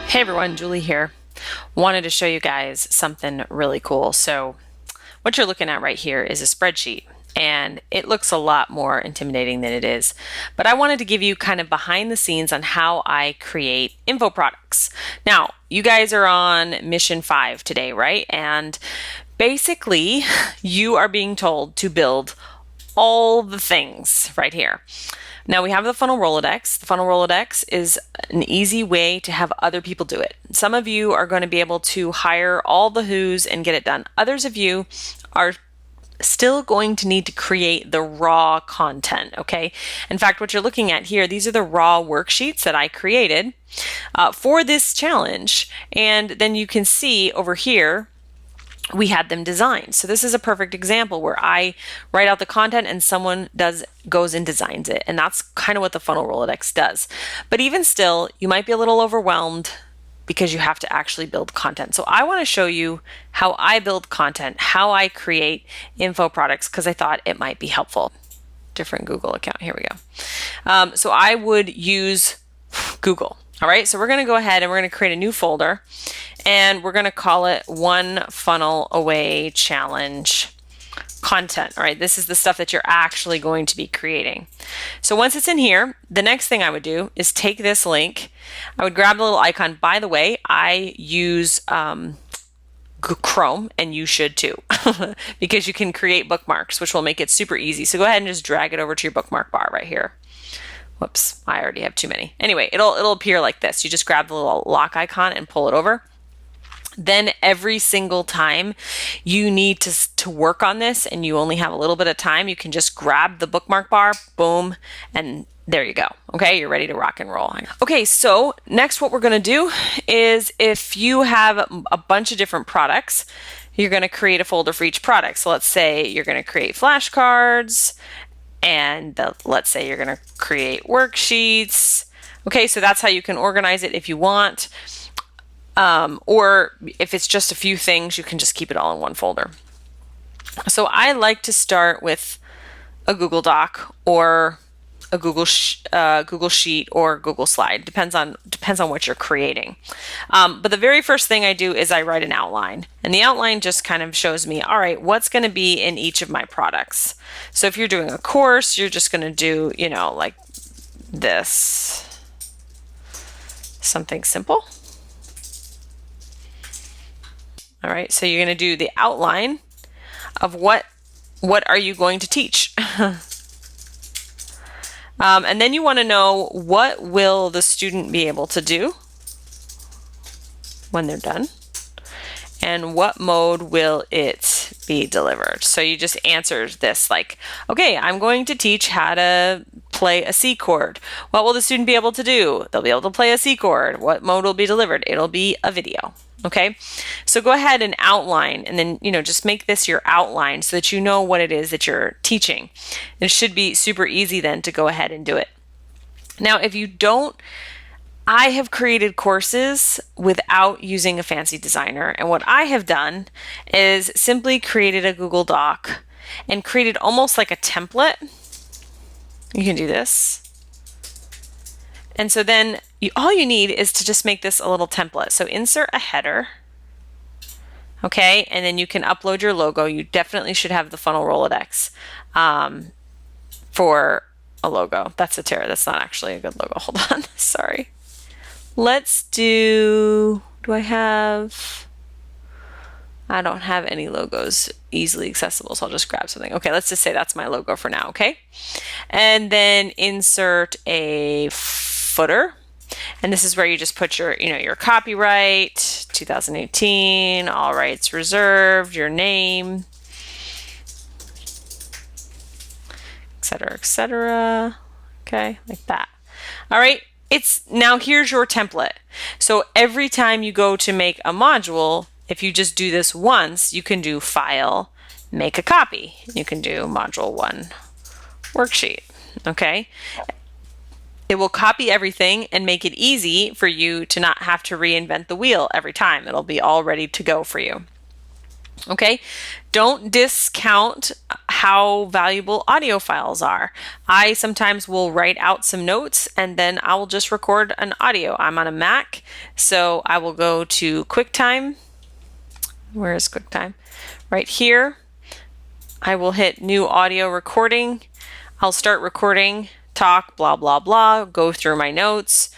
Hey everyone, Julie here. Wanted to show you guys something really cool. So what you're looking at right here is a spreadsheet, and it looks a lot more intimidating than it is. But I wanted to give you kind of behind the scenes on how I create info products. Now, you guys are on mission 5 today, right? And basically, you are being told to build all the things right here. Now we have the funnel Rolodex. The funnel Rolodex is an easy way to have other people do it. Some of you are going to be able to hire all the who's and get it done. Others of you are still going to need to create the raw content, okay? In fact, what you're looking at here, these are the raw worksheets that I created for this challenge. And then you can see over here, we had them designed. So this is a perfect example where I write out the content and someone goes and designs it. And that's kind of what the funnel Rolodex does. But even still, you might be a little overwhelmed because you have to actually build content. So I want to show you how I build content, how I create info products, because I thought it might be helpful. Different Google account. Here we go. So I would use Google. All right, so we're going to go ahead and we're going to create a new folder, and we're going to call it One Funnel Away Challenge Content. All right, this is the stuff that you're actually going to be creating. So once it's in here, the next thing I would do is take this link. I would grab the little icon. By the way, I use Chrome, and you should too, because you can create bookmarks, which will make it super easy. So go ahead and just drag it over to your bookmark bar right here. Whoops, I already have too many. Anyway, it'll appear like this. You just grab the little lock icon and pull it over. Then every single time you need to work on this and you only have a little bit of time, you can just grab the bookmark bar, boom, and there you go. Okay, you're ready to rock and roll. Okay, so next what we're gonna do is, if you have a bunch of different products, you're gonna create a folder for each product. So let's say you're gonna create flashcards, and let's say you're going to create worksheets. Okay, so that's how you can organize it if you want. Or if it's just a few things, you can just keep it all in one folder. So I like to start with a Google Doc or a Google Sheet or Google Slide. Depends on what you're creating. But the very first thing I do is I write an outline, and the outline just kind of shows me, all right, what's going to be in each of my products. So if you're doing a course, you're just going to do, like this, something simple. All right, so you're going to do the outline of what are you going to teach. And then you want to know, what will the student be able to do when they're done? And what mode will it be delivered? So you just answer this like, okay, I'm going to teach how to play a C chord. What will the student be able to do? They'll be able to play a C chord. What mode will be delivered? It'll be a video. Okay, so go ahead and outline, and then, just make this your outline so that you know what it is that you're teaching. It should be super easy then to go ahead and do it. Now, if you don't, I have created courses without using a fancy designer, and what I have done is simply created a Google Doc and created almost like a template. You can do this. And so then all you need is to just make this a little template. So insert a header, okay, and then you can upload your logo. You definitely should have the funnel Rolodex for a logo. That's not actually a good logo. Hold on, sorry. Let's do I don't have any logos easily accessible, so I'll just grab something. Okay, let's just say that's my logo for now, okay? And then insert a footer, and this is where you just put your copyright 2018, all rights reserved, your name, etc. Okay, like that. All right, now here's your template. So every time you go to make a module, if you just do this once, you can do File, Make a Copy. You can do Module 1 Worksheet. Okay. It will copy everything and make it easy for you to not have to reinvent the wheel every time. It'll be all ready to go for you. Okay, don't discount how valuable audio files are. I sometimes will write out some notes and then I will just record an audio. I'm on a Mac, so I will go to QuickTime. Where is QuickTime? Right here. I will hit new audio recording. I'll start recording, talk, blah, blah, blah, go through my notes,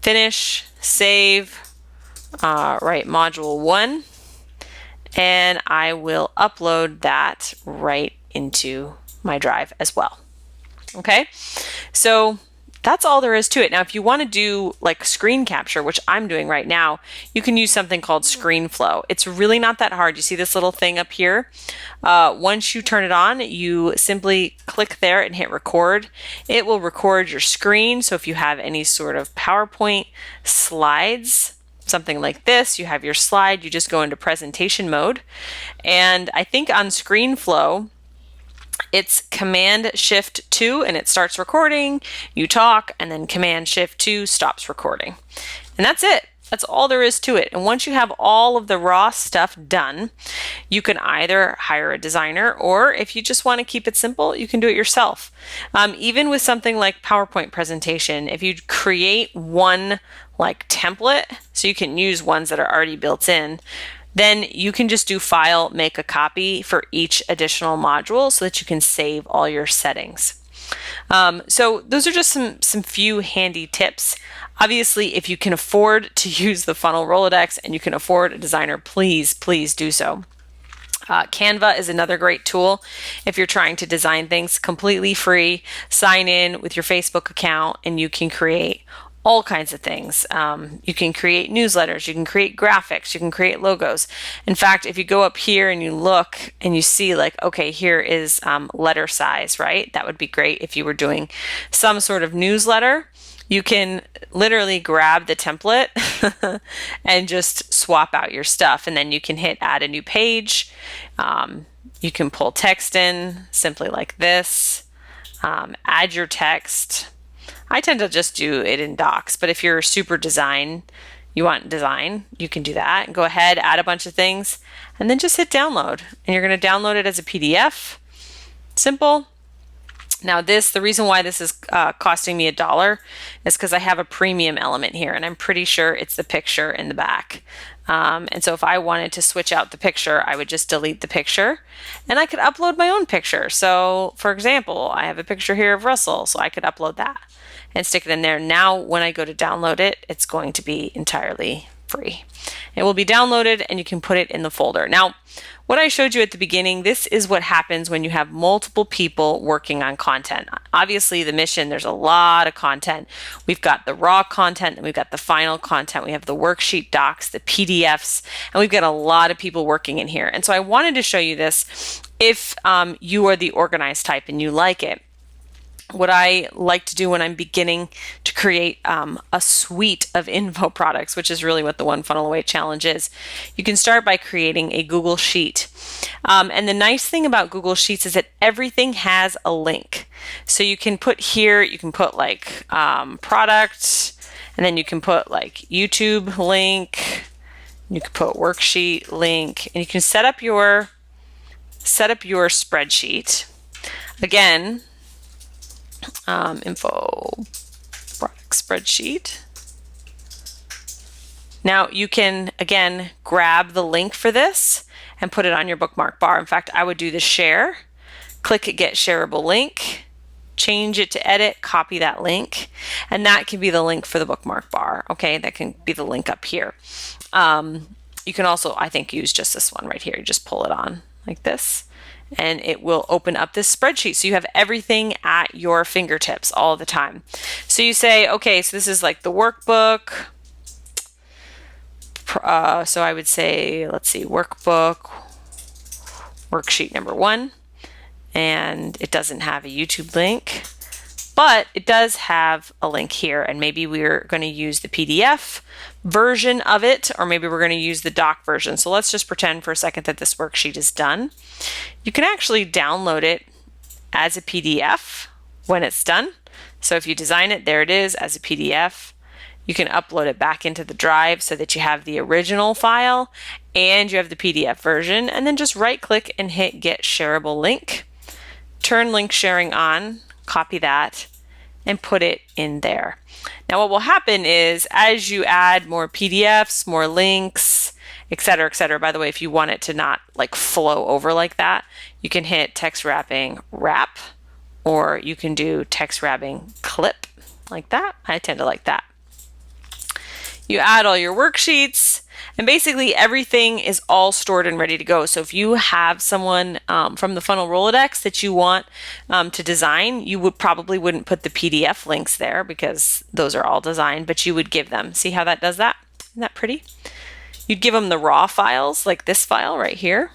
finish, save, write module 1, and I will upload that right into my drive as well. Okay, so that's all there is to it. Now, if you want to do like screen capture, which I'm doing right now, you can use something called ScreenFlow. It's really not that hard. You see this little thing up here? Once you turn it on, you simply click there and hit record. It will record your screen. So if you have any sort of PowerPoint slides, something like this, you have your slide, you just go into presentation mode. And I think on ScreenFlow, it's Command-Shift-2 and it starts recording, you talk, and then Command-Shift-2 stops recording. And that's it. That's all there is to it. And once you have all of the raw stuff done, you can either hire a designer, or if you just want to keep it simple, you can do it yourself. Even with something like PowerPoint presentation, if you create one like template, so you can use ones that are already built in, then you can just do File, make a copy for each additional module so that you can save all your settings. So those are just some few handy tips. Obviously, if you can afford to use the funnel Rolodex and you can afford a designer, please do so. Canva is another great tool if you're trying to design things completely free. Sign in with your Facebook account and you can create all kinds of things. You can create newsletters, you can create graphics, you can create logos. In fact, if you go up here and you look and you see like, okay, here is letter size, right? That would be great if you were doing some sort of newsletter. You can literally grab the template and just swap out your stuff, and then you can hit add a new page. You can pull text in simply like this, add your text. I tend to just do it in docs, but if you're super design, you want design, you can do that. Go ahead, add a bunch of things, and then just hit download. And you're going to download it as a PDF. Simple. Now the reason why this is costing me $1 is because I have a premium element here, and I'm pretty sure it's the picture in the back. And so if I wanted to switch out the picture, I would just delete the picture and I could upload my own picture. So for example, I have a picture here of Russell, so I could upload that and stick it in there. Now, when I go to download it, it's going to be entirely free. It will be downloaded and you can put it in the folder. Now, what I showed you at the beginning, this is what happens when you have multiple people working on content. Obviously, the mission, there's a lot of content. We've got the raw content and we've got the final content. We have the worksheet docs, the PDFs, and we've got a lot of people working in here. And so I wanted to show you this if you are the organized type and you like it. What I like to do when I'm beginning to create a suite of info products, which is really what the One Funnel Away Challenge is, you can start by creating a Google Sheet. And the nice thing about Google Sheets is that everything has a link. So you can put here, you can put like product, and then you can put like YouTube link, you can put worksheet link, and you can set up your spreadsheet. Again, info product spreadsheet. Now you can again grab the link for this and put it on your bookmark bar. In fact, I would do the share, click get shareable link, change it to edit, copy that link, and that can be the link for the bookmark bar. Okay, that can be the link up here. You can also, I think, use just this one right here. You just pull it on like this, and it will open up this spreadsheet. So you have everything at your fingertips all the time. So you say, okay, so this is like the workbook. So I would say, let's see, workbook, worksheet number 1. And it doesn't have a YouTube link, but it does have a link here. And maybe we're going to use the PDF version of it, or maybe we're going to use the doc version. So let's just pretend for a second that this worksheet is done. You can actually download it as a PDF when it's done. So if you design it, there it is as a PDF. you can upload it back into the drive so that you have the original file and you have the PDF version, and then just right click and hit Get Shareable Link. Turn link sharing on, copy that, and put it in there. Now what will happen is as you add more PDFs, more links, etc., etc. By the way, if you want it to not like flow over like that, you can hit text wrapping wrap, or you can do text wrapping clip like that. I tend to like that. You add all your worksheets, and basically everything is all stored and ready to go. So if you have someone from the Funnel Rolodex that you want to design, you would probably wouldn't put the PDF links there because those are all designed, but you would give them. See how that does that? Isn't that pretty? You'd give them the raw files like this file right here.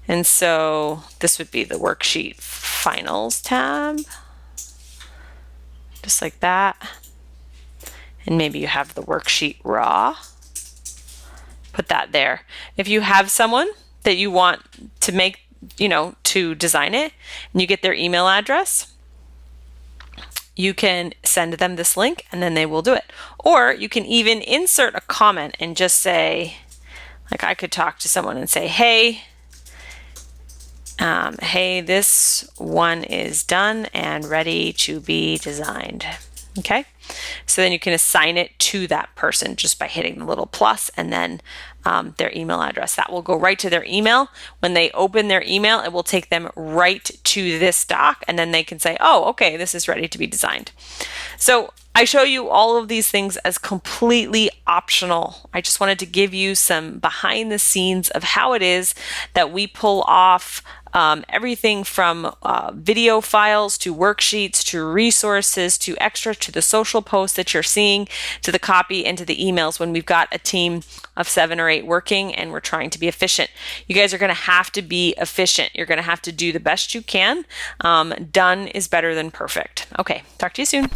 And so this would be the worksheet finals tab, just like that. And maybe you have the worksheet raw. Put that there. If you have someone that you want to make, to design it, and you get their email address, you can send them this link and then they will do it. Or you can even insert a comment and just say, like I could talk to someone and say, hey, this one is done and ready to be designed. Okay, so then you can assign it to that person just by hitting the little plus and then their email address. That will go right to their email. When they open their email, it will take them right to this doc, and then they can say, oh, okay, this is ready to be designed. So I show you all of these things as completely optional. I just wanted to give you some behind the scenes of how it is that we pull off everything from video files to worksheets to resources to extra to the social posts that you're seeing to the copy and to the emails when we've got a team of 7 or 8 working and we're trying to be efficient. You guys are going to have to be efficient. You're going to have to do the best you can. Done is better than perfect. Okay, talk to you soon.